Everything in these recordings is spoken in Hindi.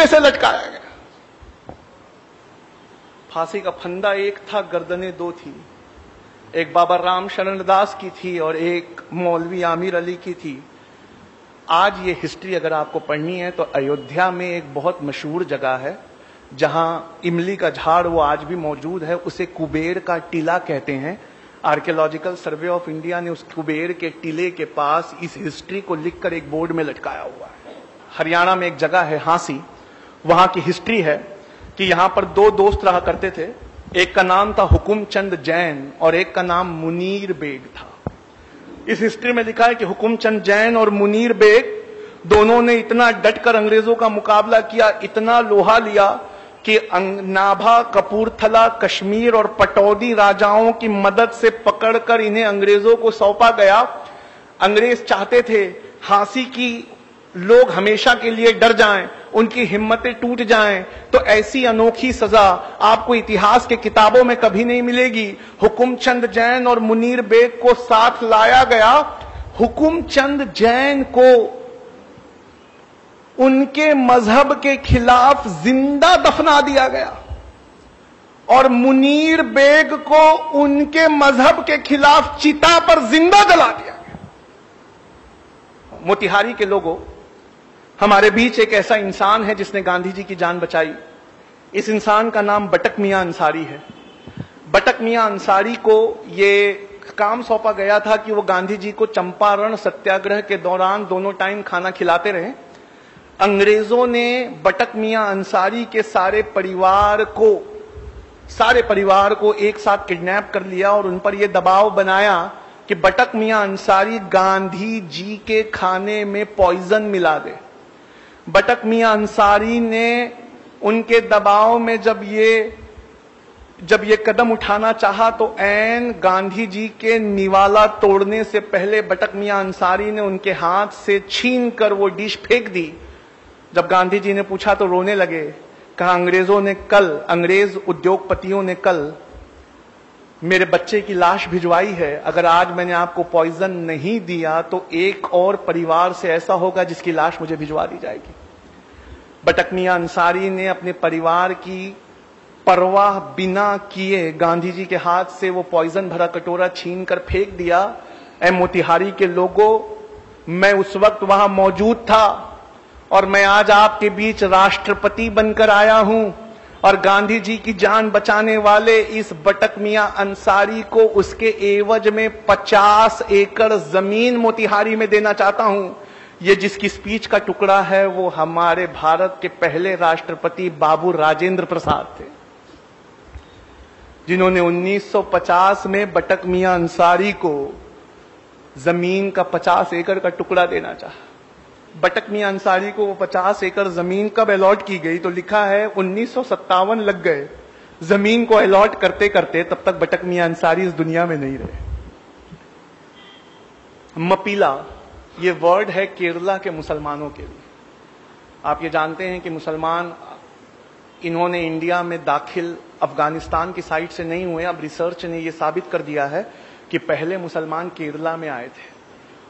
फंदे से लटकाया गया। फांसी का फंदा एक था, गर्दनें दो थी, एक बाबा राम शरण दास की थी और एक मौलवी आमिर अली की थी। आज ये हिस्ट्री अगर आपको पढ़नी है तो अयोध्या में एक बहुत मशहूर जगह है जहां इमली का झाड़ वो आज भी मौजूद है, उसे कुबेर का टीला कहते हैं। आर्कियोलॉजिकल सर्वे ऑफ इंडिया ने उस कुबेर के टीले के पास इस हिस्ट्री को लिखकर एक बोर्ड में लटकाया हुआ है। हरियाणा में एक जगह है हांसी, वहां की हिस्ट्री है कि यहां पर दो दोस्त रहा करते थे, एक का नाम था हुकुमचंद जैन और एक का नाम मुनीर बेग था। इस हिस्ट्री में लिखा है कि हुकुमचंद जैन और मुनीर बेग दोनों ने इतना डटकर अंग्रेजों का मुकाबला किया, इतना लोहा लिया कि नाभा, कपूरथला, कश्मीर और पटौदी राजाओं की मदद से पकड़कर इन्हें अंग्रेजों को सौंपा गया। अंग्रेज चाहते थे हांसी की लोग हमेशा के लिए डर जाएं, उनकी हिम्मतें टूट जाएं, तो ऐसी अनोखी सजा आपको इतिहास के किताबों में कभी नहीं मिलेगी। हुकुमचंद जैन और मुनीर बेग को साथ लाया गया। हुकुमचंद जैन को उनके मजहब के खिलाफ जिंदा दफना दिया गया और मुनीर बेग को उनके मजहब के खिलाफ चिता पर जिंदा जला दिया गया। मोतिहारी के लोगों, हमारे बीच एक ऐसा इंसान है जिसने गांधी जी की जान बचाई। इस इंसान का नाम बटक मियां अंसारी है। बटक मियां अंसारी को ये काम सौंपा गया था कि वो गांधी जी को चंपारण सत्याग्रह के दौरान दोनों टाइम खाना खिलाते रहे। अंग्रेजों ने बटक मियां अंसारी के सारे परिवार को एक साथ किडनैप कर लिया और उन पर यह दबाव बनाया कि बटक मियां अंसारी गांधी जी के खाने में पॉइजन मिला दे। बटक मियां अंसारी ने उनके दबाव में जब ये कदम उठाना चाहा तो ऐन गांधी जी के निवाला तोड़ने से पहले बटक मियां अंसारी ने उनके हाथ से छीनकर वो डिश फेंक दी। जब गांधी जी ने पूछा तो रोने लगे। कहा अंग्रेज उद्योगपतियों ने कल मेरे बच्चे की लाश भिजवाई है, अगर आज मैंने आपको पॉइजन नहीं दिया तो एक और परिवार से ऐसा होगा जिसकी लाश मुझे भिजवा दी जाएगी। बटक मियां अंसारी ने अपने परिवार की परवाह बिना किए गांधी जी के हाथ से वो पॉइजन भरा कटोरा छीन कर फेंक दिया। ऐ मोतिहारी के लोगों, मैं उस वक्त वहां मौजूद था और मैं आज आपके बीच राष्ट्रपति बनकर आया हूं और गांधी जी की जान बचाने वाले इस बटक मियां अंसारी को उसके एवज में 50 एकड़ जमीन मोतिहारी में देना चाहता हूं। ये जिसकी स्पीच का टुकड़ा है वो हमारे भारत के पहले राष्ट्रपति बाबू राजेंद्र प्रसाद थे, जिन्होंने 1950 में बटक मियां अंसारी को जमीन का 50 एकड़ का टुकड़ा देना चाहा। बटक मियां अंसारी को वो 50 एकड़ जमीन कब अलॉट की गई तो लिखा है 1957 लग गए जमीन को अलॉट करते करते, तब तक बटक मियां अंसारी इस दुनिया में नहीं रहे। मपीला ये वर्ड है केरला के मुसलमानों के लिए। आप ये जानते हैं कि मुसलमान इन्होंने इंडिया में दाखिल अफगानिस्तान की साइड से नहीं हुए। अब रिसर्च ने यह साबित कर दिया है कि पहले मुसलमान केरला में आए थे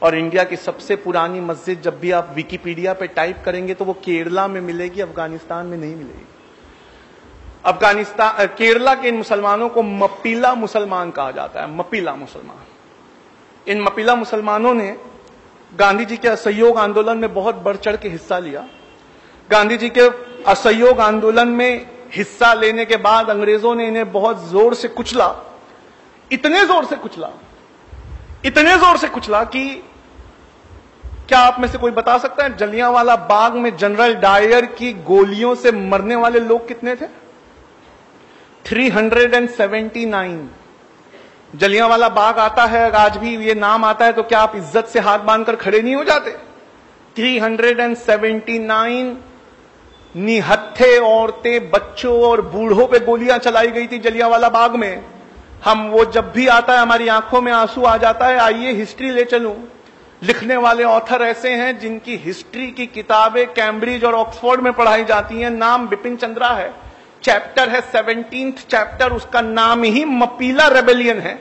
और इंडिया की सबसे पुरानी मस्जिद जब भी आप विकिपीडिया पे टाइप करेंगे तो वो केरला में मिलेगी, अफगानिस्तान में नहीं मिलेगी। केरला के इन मुसलमानों को मपीला मुसलमान कहा जाता है। मपीला मुसलमान, इन मपीला मुसलमानों ने गांधी जी के असहयोग आंदोलन में बहुत बढ़ चढ़ के हिस्सा लिया। गांधी जी के असहयोग आंदोलन में हिस्सा लेने के बाद अंग्रेजों ने इन्हें बहुत जोर से कुचला, इतने जोर से कुचला कि क्या आप में से कोई बता सकता है जलियांवाला बाग में जनरल डायर की गोलियों से मरने वाले लोग कितने थे? 379। जलियांवाला बाग आता है, आज भी ये नाम आता है तो क्या आप इज्जत से हाथ बांधकर खड़े नहीं हो जाते? 379 निहत्थे औरतें, बच्चों और बूढ़ों पे गोलियां चलाई गई थी जलियांवाला बाग में। हम वो जब भी आता है हमारी आंखों में आंसू आ जाता है। आइए हिस्ट्री ले चलूं। लिखने वाले ऑथर ऐसे हैं जिनकी हिस्ट्री की किताबें कैम्ब्रिज और ऑक्सफोर्ड में पढ़ाई जाती हैं। नाम बिपिन चंद्रा है, चैप्टर है 17th चैप्टर, उसका नाम ही मपीला रेबेलियन है।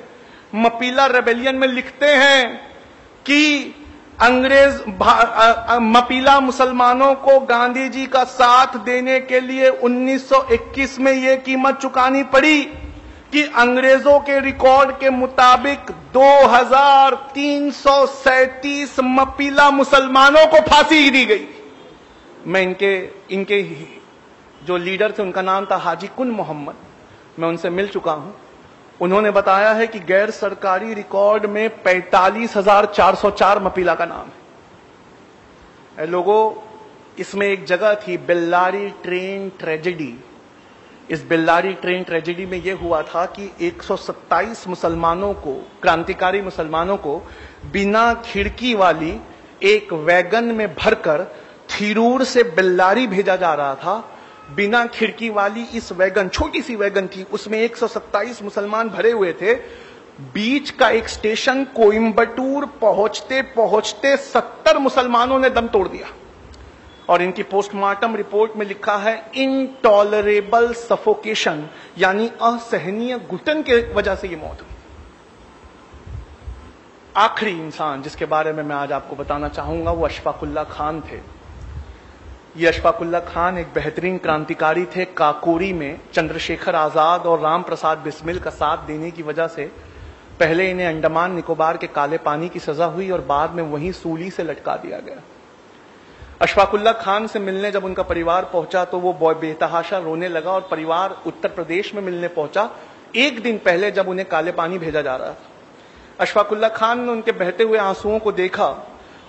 मपीला रेबेलियन में लिखते हैं कि मपीला मुसलमानों को गांधी जी का साथ देने के लिए 1921 में यह कीमत चुकानी पड़ी कि अंग्रेजों के रिकॉर्ड के मुताबिक 2337 मपीला मुसलमानों को फांसी दी गई। मैं इनके जो लीडर थे उनका नाम था हाजी कुन मोहम्मद, मैं उनसे मिल चुका हूं। उन्होंने बताया है कि गैर सरकारी रिकॉर्ड में 45,404 मपीला का नाम है। लोगों, इसमें एक जगह थी बेल्लारी ट्रेन ट्रेजेडी। इस बेल्लारी ट्रेन ट्रेजेडी में यह हुआ था कि 127 मुसलमानों को, क्रांतिकारी मुसलमानों को बिना खिड़की वाली एक वैगन में भरकर थिरूर से बेल्लारी भेजा जा रहा था। बिना खिड़की वाली इस वैगन, छोटी सी वैगन थी, उसमें 127 मुसलमान भरे हुए थे। बीच का एक स्टेशन कोयंबटूर पहुंचते पहुंचते 70 मुसलमानों ने दम तोड़ दिया और इनकी पोस्टमार्टम रिपोर्ट में लिखा है इनटॉलरेबल सफोकेशन, यानी असहनीय घुटन के वजह से ये मौत हुई। आखिरी इंसान जिसके बारे में मैं आज आपको बताना चाहूंगा वो अशफाकुल्ला खान थे। ये अशफाकुल्ला खान एक बेहतरीन क्रांतिकारी थे। काकोरी में चंद्रशेखर आजाद और राम प्रसाद बिस्मिल का साथ देने की वजह से पहले इन्हें अंडमान निकोबार के काले पानी की सजा हुई और बाद में वहीं सूली से लटका दिया गया। अशफाकुल्ला खान से मिलने जब उनका परिवार पहुंचा तो वो बेतहाशा रोने लगा और परिवार उत्तर प्रदेश में मिलने पहुंचा एक दिन पहले जब उन्हें काले पानी भेजा जा रहा था। अशफाकुल्ला खान ने उनके बहते हुए आंसुओं को देखा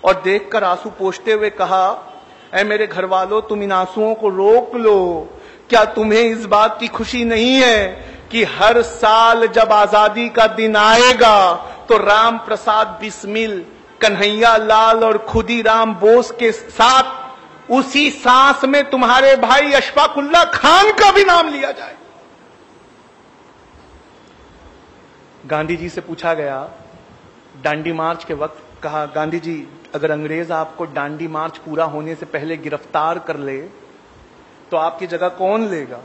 और देखकर आंसू पोंछते हुए कहा, ऐ मेरे घर वालों, तुम इन आंसुओं को रोक लो। क्या तुम्हें इस बात की खुशी नहीं है कि हर साल जब आजादी का दिन आएगा तो राम प्रसाद बिस्मिल, कन्हैया लाल और खुदीराम बोस के साथ उसी सांस में तुम्हारे भाई अशफाकुल्ला खान का भी नाम लिया जाए। गांधी जी से पूछा गया डांडी मार्च के वक्त, कहा गांधी जी अगर अंग्रेज आपको डांडी मार्च पूरा होने से पहले गिरफ्तार कर ले तो आपकी जगह कौन लेगा?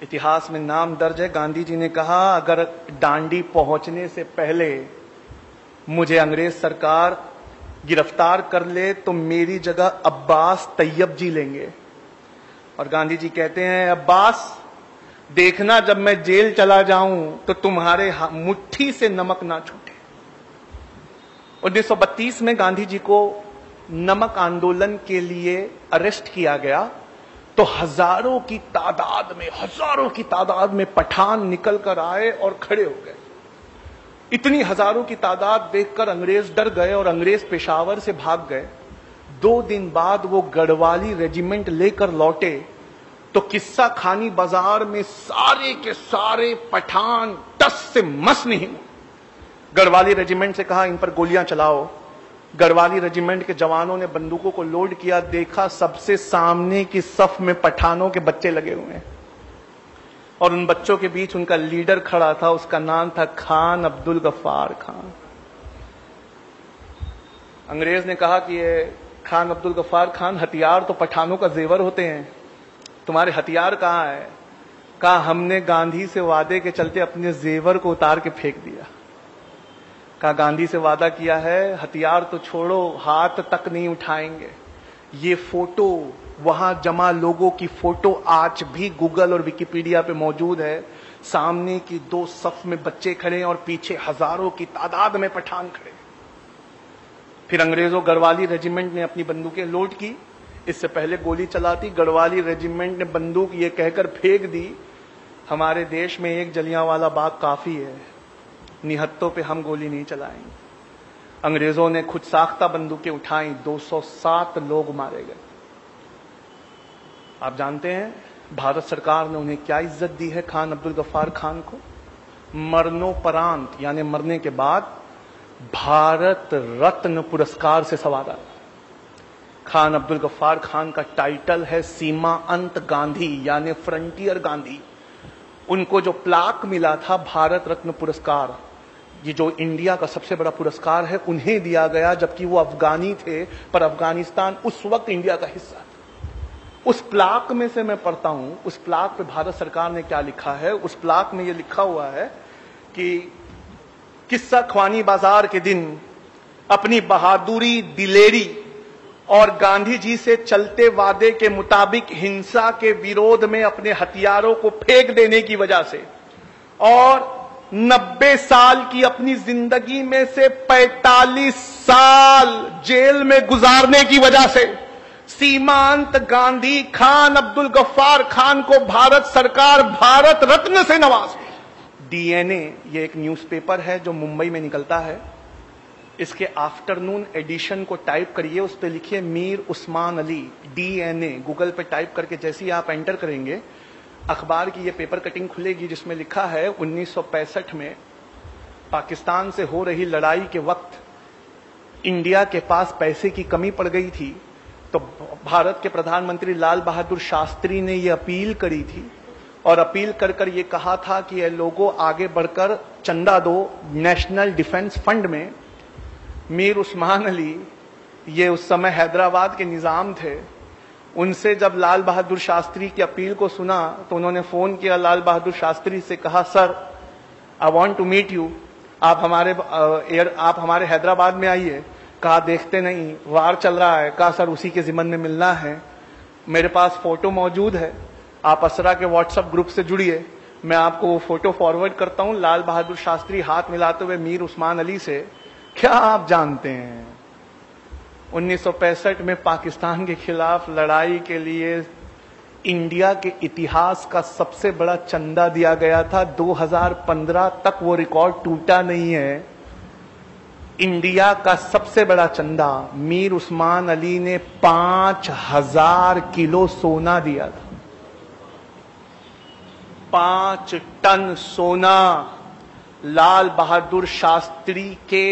इतिहास में नाम दर्ज है, गांधी जी ने कहा अगर डांडी पहुंचने से पहले मुझे अंग्रेज सरकार गिरफ्तार कर ले तो मेरी जगह अब्बास तैयब जी लेंगे। और गांधी जी कहते हैं, अब्बास देखना जब मैं जेल चला जाऊं तो तुम्हारे मुट्ठी से नमक ना छूटे। 1932 में गांधी जी को नमक आंदोलन के लिए अरेस्ट किया गया तो हजारों की तादाद में पठान निकल कर आए और खड़े हो गए। इतनी हजारों की तादाद देखकर अंग्रेज डर गए और अंग्रेज पेशावर से भाग गए। 2 दिन बाद वो गढ़वाली रेजिमेंट लेकर लौटे तो किस्सा खानी बाजार में सारे के सारे पठान टस से मस नहीं। गढ़वाली रेजिमेंट से कहा इन पर गोलियां चलाओ। गढ़वाली रेजिमेंट के जवानों ने बंदूकों को लोड किया, देखा सबसे सामने की सफ में पठानों के बच्चे लगे हुए हैं और उन बच्चों के बीच उनका लीडर खड़ा था, उसका नाम था खान अब्दुल गफ्फार खान। अंग्रेज ने कहा कि ये खान अब्दुल गफ्फार खान, हथियार तो पठानों का जेवर होते हैं, तुम्हारे हथियार कहां है? कहा हमने गांधी से वादे के चलते अपने जेवर को उतार के फेंक दिया। कहा गांधी से वादा किया है, हथियार तो छोड़ो, हाथ तक नहीं उठाएंगे। ये फोटो, वहां जमा लोगों की फोटो आज भी गूगल और विकिपीडिया पे मौजूद है। सामने की 2 सफ में बच्चे खड़े हैं और पीछे हजारों की तादाद में पठान खड़े। फिर अंग्रेजों गढ़वाली रेजिमेंट ने अपनी बंदूकें लोड की। इससे पहले गोली चलाती, गढ़वाली रेजिमेंट ने बंदूक ये कहकर फेंक दी, हमारे देश में एक जलियांवाला बाग काफी है, निहत्तों पे हम गोली नहीं चलाएंगे। अंग्रेजों ने खुद साख्ता बंदूकें उठाई, 207 लोग मारे गए। आप जानते हैं भारत सरकार ने उन्हें क्या इज्जत दी है खान अब्दुल गफ्फार खान को? मरणोपरांत यानी मरने के बाद भारत रत्न पुरस्कार से संवारा। खान अब्दुल गफ्फार खान का टाइटल है सीमा अंत गांधी यानी फ्रंटियर गांधी। उनको जो प्लाक मिला था भारत रत्न पुरस्कार, ये जो इंडिया का सबसे बड़ा पुरस्कार है, उन्हें दिया गया जबकि वो अफगानी थे, पर अफगानिस्तान उस वक्त इंडिया का हिस्सा था। उस प्लाक में से मैं पढ़ता हूं, उस प्लाक पे भारत सरकार ने क्या लिखा है। उस प्लाक में ये लिखा हुआ है कि किस्सा ख्वानी बाजार के दिन अपनी बहादुरी, दिलेरी और गांधी जी से चलते वादे के मुताबिक हिंसा के विरोध में अपने हथियारों को फेंक देने की वजह से और 90 साल की अपनी जिंदगी में से 45 साल जेल में गुजारने की वजह से सीमांत गांधी खान अब्दुल गफ्फार खान को भारत सरकार भारत रत्न से नवाजी। डीएनए ये एक न्यूज़पेपर है जो मुंबई में निकलता है। इसके आफ्टरनून एडिशन को टाइप करिए, उस पर लिखिए मीर उस्मान अली डीएनए। गूगल पे टाइप करके जैसे ही आप एंटर करेंगे अखबार की ये पेपर कटिंग खुलेगी जिसमें लिखा है 1965 में पाकिस्तान से हो रही लड़ाई के वक्त इंडिया के पास पैसे की कमी पड़ गई थी, तो भारत के प्रधानमंत्री लाल बहादुर शास्त्री ने ये अपील करी थी और अपील कर ये कहा था कि ये लोगों आगे बढ़कर चंदा दो नेशनल डिफेंस फंड में। मीर उस्मान अली ये उस समय हैदराबाद के निजाम थे। उनसे जब लाल बहादुर शास्त्री की अपील को सुना तो उन्होंने फोन किया लाल बहादुर शास्त्री से, कहा sir I want to meet you, आप हमारे हैदराबाद में आइए। कहा देखते नहीं, वार चल रहा है। कहा सर उसी के जिम्मन में मिलना है, मेरे पास फोटो मौजूद है, आप असरा के व्हाट्सएप ग्रुप से जुड़िए, मैं आपको वो फोटो फॉरवर्ड करता हूं। लाल बहादुर शास्त्री हाथ मिलाते हुए मीर उस्मान अली से, क्या आप जानते हैं 1965 में पाकिस्तान के खिलाफ लड़ाई के लिए इंडिया के इतिहास का सबसे बड़ा चंदा दिया गया था। 2015 तक वो रिकॉर्ड टूटा नहीं है। इंडिया का सबसे बड़ा चंदा मीर उस्मान अली ने 5000 किलो सोना दिया था। 5 टन सोना लाल बहादुर शास्त्री के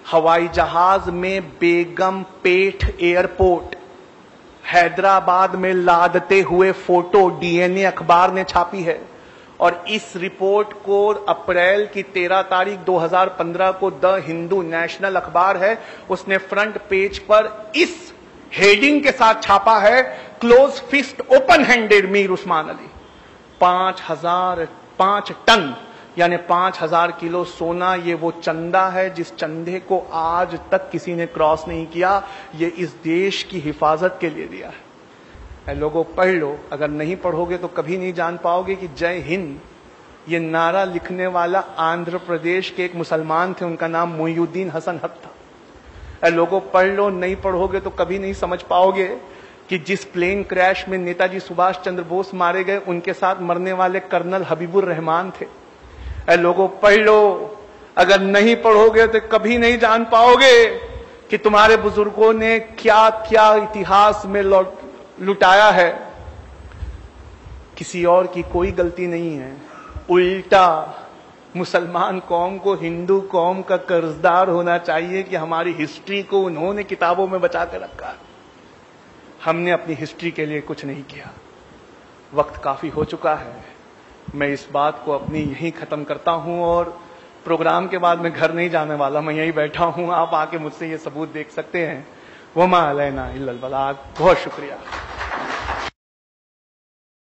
हवाई जहाज में बेगम पेठ एयरपोर्ट हैदराबाद में लादते हुए फोटो डीएनए अखबार ने छापी है और इस रिपोर्ट को अप्रैल की 13 तारीख 2015 को द हिंदू नेशनल अखबार है, उसने फ्रंट पेज पर इस हेडिंग के साथ छापा है, close fist open handed Mir Osman Ali. 5 ton यानी 5000 किलो सोना, ये वो चंदा है जिस चंदे को आज तक किसी ने क्रॉस नहीं किया। ये इस देश की हिफाजत के लिए दिया है। लोगों पढ़ लो, अगर नहीं पढ़ोगे तो कभी नहीं जान पाओगे कि जय हिंद ये नारा लिखने वाला आंध्र प्रदेश के एक मुसलमान थे, उनका नाम मोइनुद्दीन हसन हक था। लोगों पढ़ लो, नहीं पढ़ोगे तो कभी नहीं समझ पाओगे कि जिस प्लेन क्रैश में नेताजी सुभाष चंद्र बोस मारे गए उनके साथ मरने वाले कर्नल हबीबुर रहमान थे। लोगों पढ़ लो, अगर नहीं पढ़ोगे तो कभी नहीं जान पाओगे कि तुम्हारे बुजुर्गों ने क्या क्या इतिहास में लुटाया है। किसी और की कोई गलती नहीं है, उल्टा मुसलमान कौम को हिंदू कौम का कर्जदार होना चाहिए कि हमारी हिस्ट्री को उन्होंने किताबों में बचा के रखा। हमने अपनी हिस्ट्री के लिए कुछ नहीं किया। वक्त काफी हो चुका है, मैं इस बात को अपनी यहीं खत्म करता हूं और प्रोग्राम के बाद मैं घर नहीं जाने वाला, मैं यहीं बैठा हूं। आप आके मुझसे ये सबूत देख सकते हैं। वमा अलैना इल्लल बलाग। बहुत शुक्रिया।